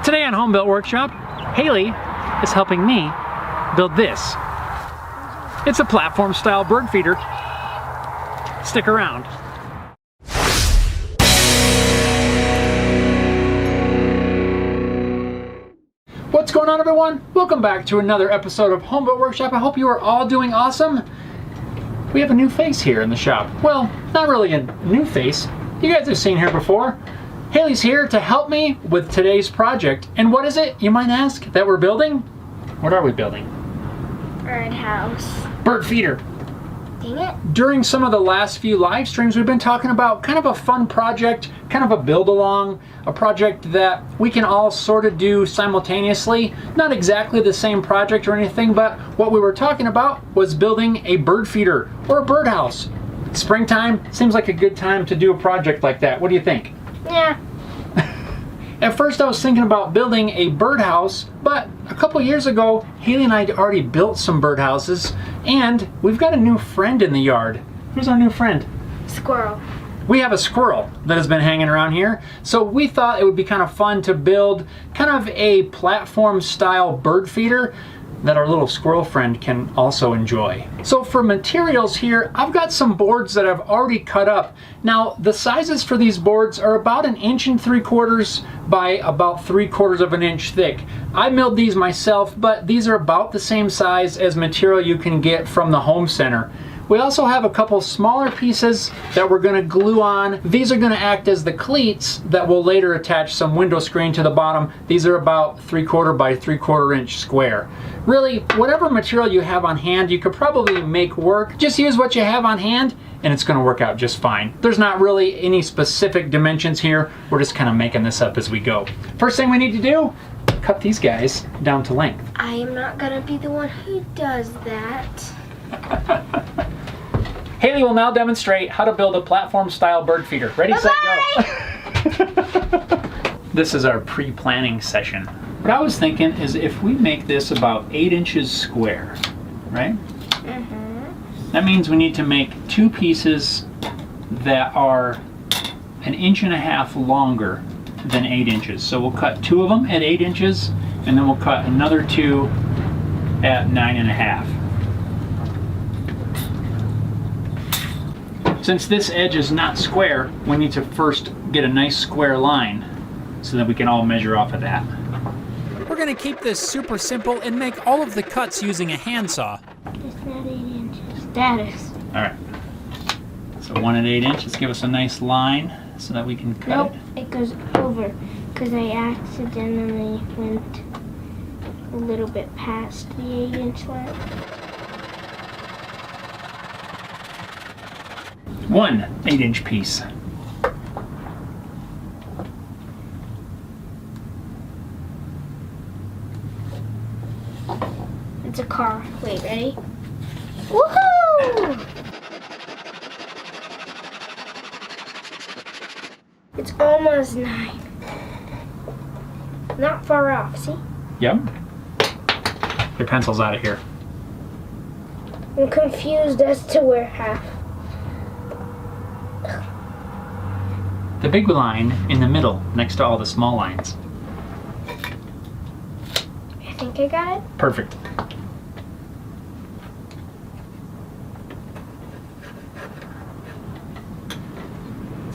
Today on Home Built Workshop, Haley is helping me build this. It's a platform style bird feeder. Stick around. What's going on, everyone? Welcome back to another episode of Home Built Workshop. I hope you are all doing awesome. We have a new face here in the shop. Well, not really a new face. You guys have seen her before. Haley's here to help me with today's project. And what is it, you might ask, that we're building? What are we building? Birdhouse. Bird feeder. Dang it. During some of the last few live streams, we've been talking about kind of a fun project, kind of a build-along, a project that we can all sort of do simultaneously. Not exactly the same project or anything, but what we were talking about was building a bird feeder or a birdhouse. Springtime seems like a good time to do a project like that. What do you think? Yeah. At first I was thinking about building a birdhouse, but a couple years ago, Haley and I had already built some birdhouses, and we've got a new friend in the yard. Who's our new friend? Squirrel. We have a squirrel that has been hanging around here, so we thought it would be kind of fun to build kind of a platform style bird feeder that our little squirrel friend can also enjoy. So for materials here, I've got some boards that I've already cut up. Now the sizes for these boards are about 1 3/4 by about 3/4 of an inch thick. I milled these myself, but these are about the same size as material you can get from the home center. We also have a couple smaller pieces that we're going to glue on. These are going to act as the cleats that will later attach some window screen to the bottom. These are about 3/4 by 3/4 inch square. Really, whatever material you have on hand, you could probably make work. Just use what you have on hand and it's going to work out just fine. There's not really any specific dimensions here. We're just kind of making this up as we go. First thing we need to do, cut these guys down to length. I am not gonna be the one who does that. Haley will now demonstrate how to build a platform style bird feeder. Ready, set, go. This is our pre-planning session. What I was thinking is if we make this about 8 inches square, right? That means we need to make 2 pieces that are 1.5 inches longer than 8 inches. So we'll cut 2 of them at 8 inches, and then we'll cut another 2 at 9.5. Since this edge is not square, we need to first get a nice square line so that we can all measure off of that. We're going to keep this super simple and make all of the cuts using a handsaw. It's not 8 inches. That is. All right. So 1 at 8 inches, give us a nice line so that we can cut Nope, it. it goes over because I accidentally went a little bit past the 8-inch line. 1 8-inch piece. It's a car. Wait, ready? Woohoo! It's almost 9. Not far off, see? Yep. Your pencil's out of here. I'm confused as to where half. The big line in the middle next to all the small lines. I think I got it. Perfect.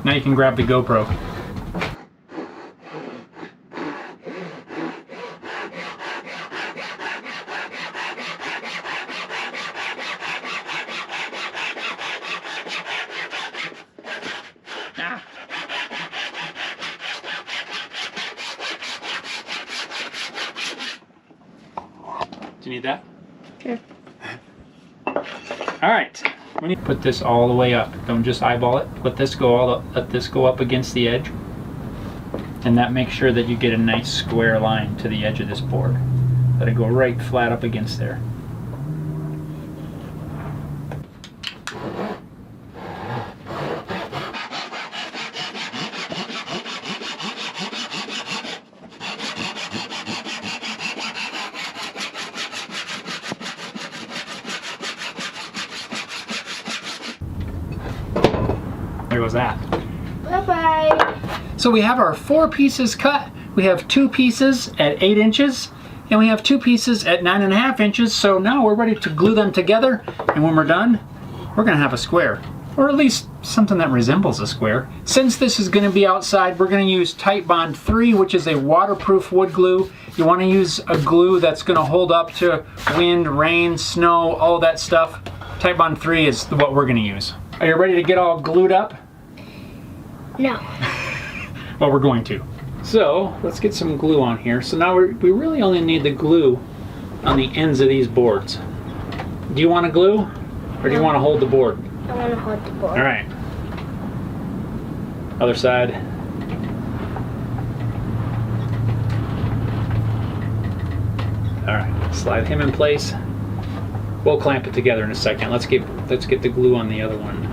Now you can grab the GoPro. Ah. Do you need that? Sure. All right. We need to put this all the way up. Don't just eyeball it. Let this go up against the edge, and that makes sure that you get a nice square line to the edge of this board. Let it go right flat up against there. There goes that. Bye-bye. So we have our 4 pieces cut. we have 2 pieces at 8 inches, and we have 2 pieces at 9.5 inches. So now we're ready to glue them together, and when we're done, we're gonna have a square, or at least something that resembles a square. Since this is gonna be outside, we're gonna use Titebond 3, which is a waterproof wood glue. You wanna use a glue that's gonna hold up to wind, rain, snow, all that stuff. Titebond 3 is what we're gonna use. Are you ready to get all glued up? No. Well, we're going to. So let's get some glue on here. So now we really only need the glue on the ends of these boards. Do you want to glue, or do you want to hold the board? I want to hold the board. All right. Other side. All right. Slide him in place. We'll clamp it together in a second. Let's get the glue on the other one.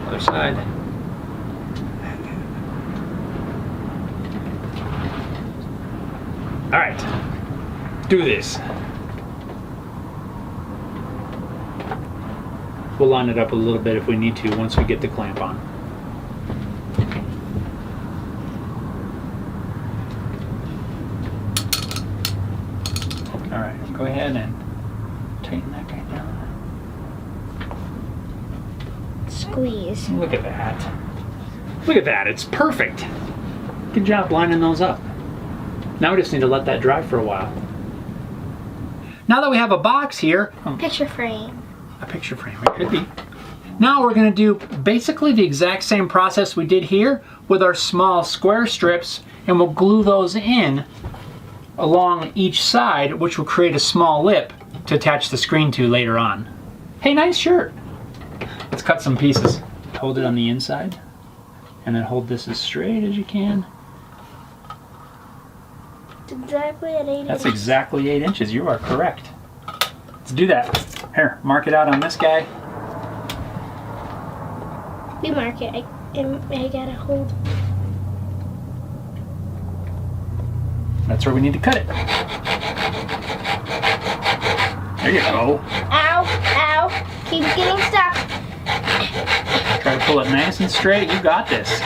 Other side. All right, do this. We'll line it up a little bit if we need to once we get the clamp on. All right, go ahead and tighten that guy down. Squeeze. Look at that. Look at that, it's perfect. Good job lining those up. Now we just need to let that dry for a while. Now that we have a box here, Picture frame. a picture frame, it could be. Now we're gonna do basically the exact same process we did here with our small square strips, and we'll glue those in along each side, which will create a small lip to attach the screen to later on. Hey, nice shirt. Let's cut some pieces. Hold it on the inside, and then hold this as straight as you can. Exactly at 8 inches. That's exactly 8 inches. You are correct. Let's do that. Here, mark it out on this guy. You mark it. I gotta hold. That's where we need to cut it. There you go. Ow! Ow! Keep getting stuck. Try to pull it nice and straight. You got this.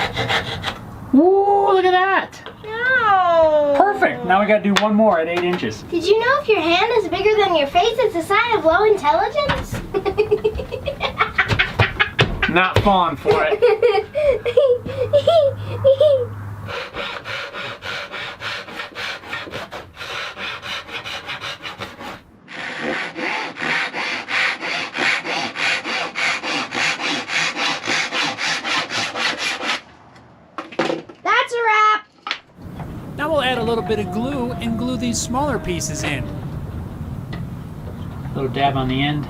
Woo! Look at that. No! Perfect. Now we got to do one more at 8 inches. Did you know if your hand is bigger than your face, it's a sign of low intelligence? Not falling for it. That's a wrap. Now we'll add a little bit of glue and glue these smaller pieces in. A little dab on the end.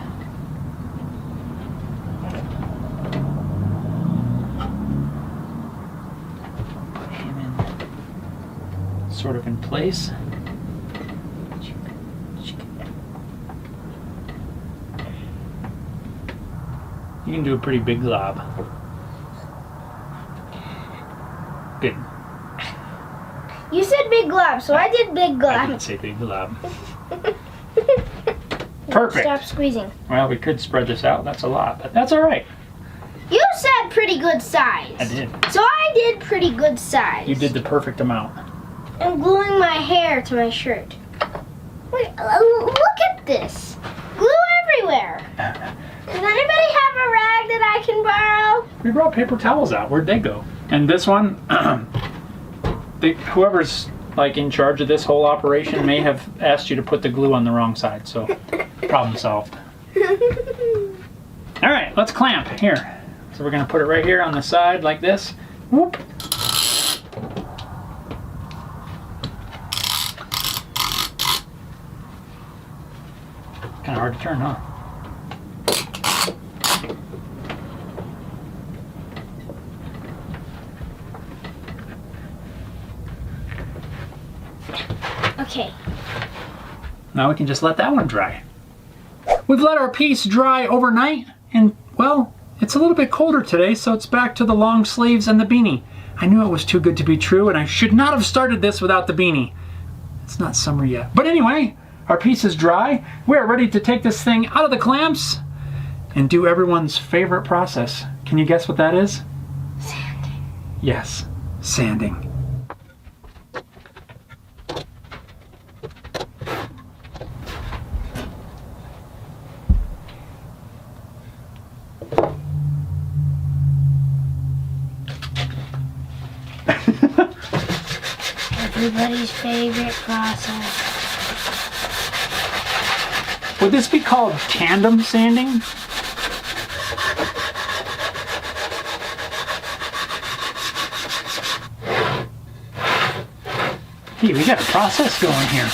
Put him in, sort of in place. You can do a pretty big glob. Good. You said big glob, so I did big I glob. didn't say big glob. Perfect. Stop squeezing. Well, we could spread this out. That's a lot, but that's all right. You said pretty good size. I did. So I did pretty good size. You did the perfect amount. I'm gluing my hair to my shirt. Wait, look at this. Glue everywhere. Does anybody have a rag that I can borrow? We brought paper towels out. Where'd they go? And this one, whoever's like in charge of this whole operation may have asked you to put the glue on the wrong side, so problem solved. All right, let's clamp here. So we're gonna put it right here on the side like this. Whoop. Kind of hard to turn, huh? Okay. Now we can just let that one dry. We've let our piece dry overnight, and well, it's a little bit colder today, so it's back to the long sleeves and the beanie. I knew it was too good to be true, and I should not have started this without the beanie. It's not summer yet. But anyway, our piece is dry. We are ready to take this thing out of the clamps and do everyone's favorite process. Can you guess what that is? Sanding. Yes, sanding. Everybody's favorite process. Would this be called tandem sanding? Hey, we got a process going here.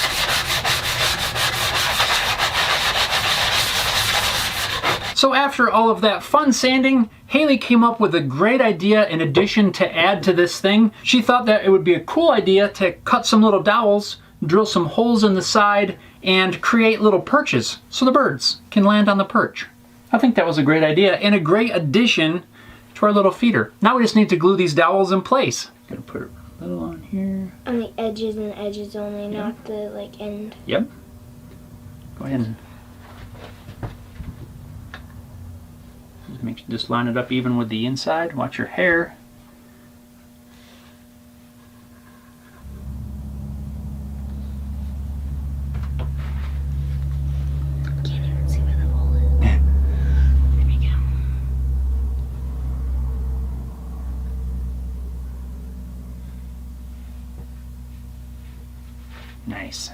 So after all of that fun sanding, Hayley came up with a great idea in addition to add to this thing. She thought that it would be a cool idea to cut some little dowels, drill some holes in the side, and create little perches so the birds can land on the perch. I think that was a great idea and a great addition to our little feeder. Now we just need to glue these dowels in place. Gonna put a little on here. On the edges and edges only, not the end. Yep. Go ahead and just line it up even with the inside. Watch your hair. Can't even see where the hole is. There we go. Nice.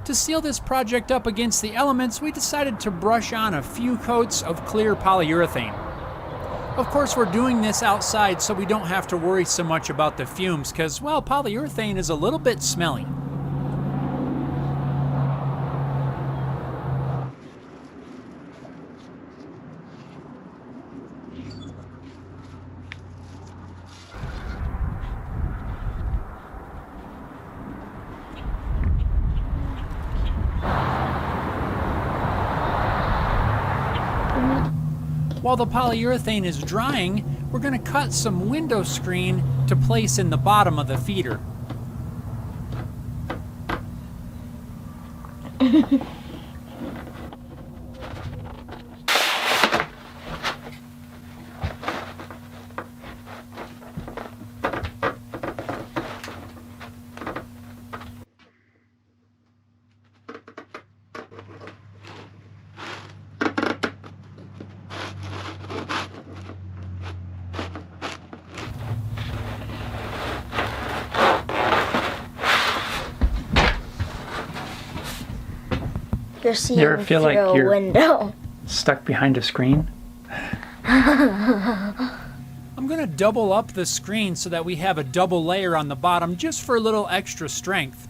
To seal this project up against the elements, we decided to brush on a few coats of clear polyurethane. Of course, we're doing this outside so we don't have to worry so much about the fumes, because, well, polyurethane is a little bit smelly. While the polyurethane is drying, we're going to cut some window screen to place in the bottom of the feeder. You're seeing You ever feel through like a you're window. stuck behind a screen? I'm going to double up the screen so that we have a double layer on the bottom just for a little extra strength.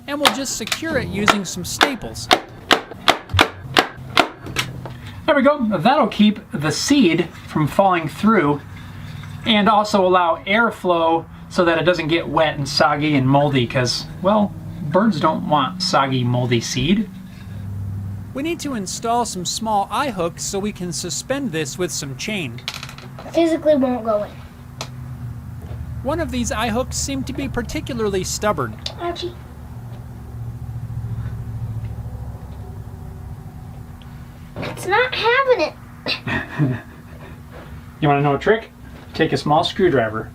And we'll just secure it using some staples. There we go. That'll keep the seed from falling through and also allow airflow so that it doesn't get wet and soggy and moldy because, well, birds don't want soggy, moldy seed. We need to install some small eye hooks so we can suspend this with some chain. Physically won't go in. One of these eye hooks seemed to be particularly stubborn. Ouchie. It's not having it. You want to know a trick? Take a small screwdriver.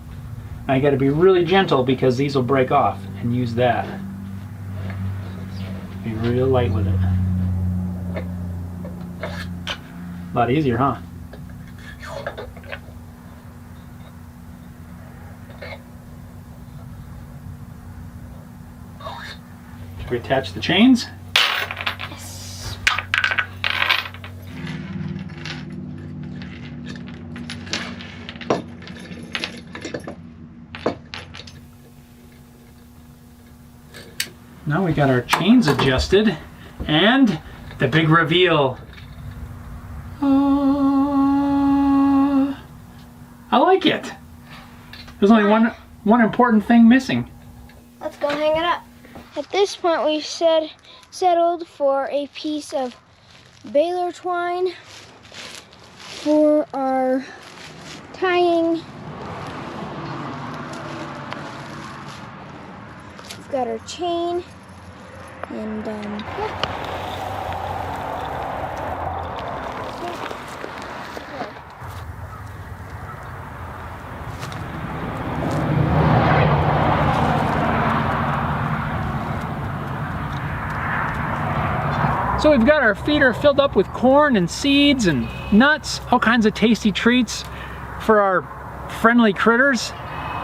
Now you got to be really gentle because these will break off, and use that. Be real light with it. A lot easier, huh? Should we attach the chains? Yes. Now we got our chains adjusted, and the big reveal. I like it. There's only one important thing missing. Let's go hang it up. At this point, we've settled for a piece of baler twine for our tying. We've got our chain, and yeah. So we've got our feeder filled up with corn and seeds and nuts, all kinds of tasty treats for our friendly critters.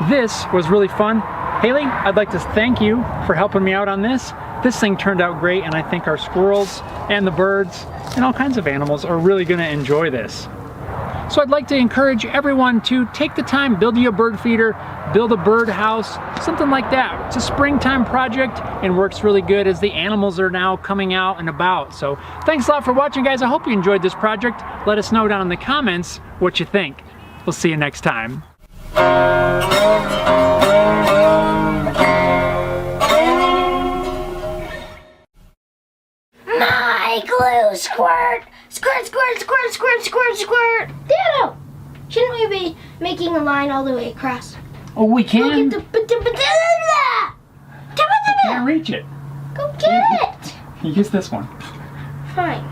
This was really fun. Hayley, I'd like to thank you for helping me out on this. This thing turned out great, and I think our squirrels and the birds and all kinds of animals are really gonna enjoy this. So I'd like to encourage everyone to take the time, build you a bird feeder, build a bird house, something like that. It's a springtime project and works really good as the animals are now coming out and about. So thanks a lot for watching, guys. I hope you enjoyed this project. Let us know down in the comments what you think. We'll see you next time. My glue squirt! Squirt, squirt, squirt, squirt, squirt, squirt! Dado! Shouldn't we be making a line all the way across? Oh, we can? Go get the... I can't reach it. Go get it! Use this one. Fine.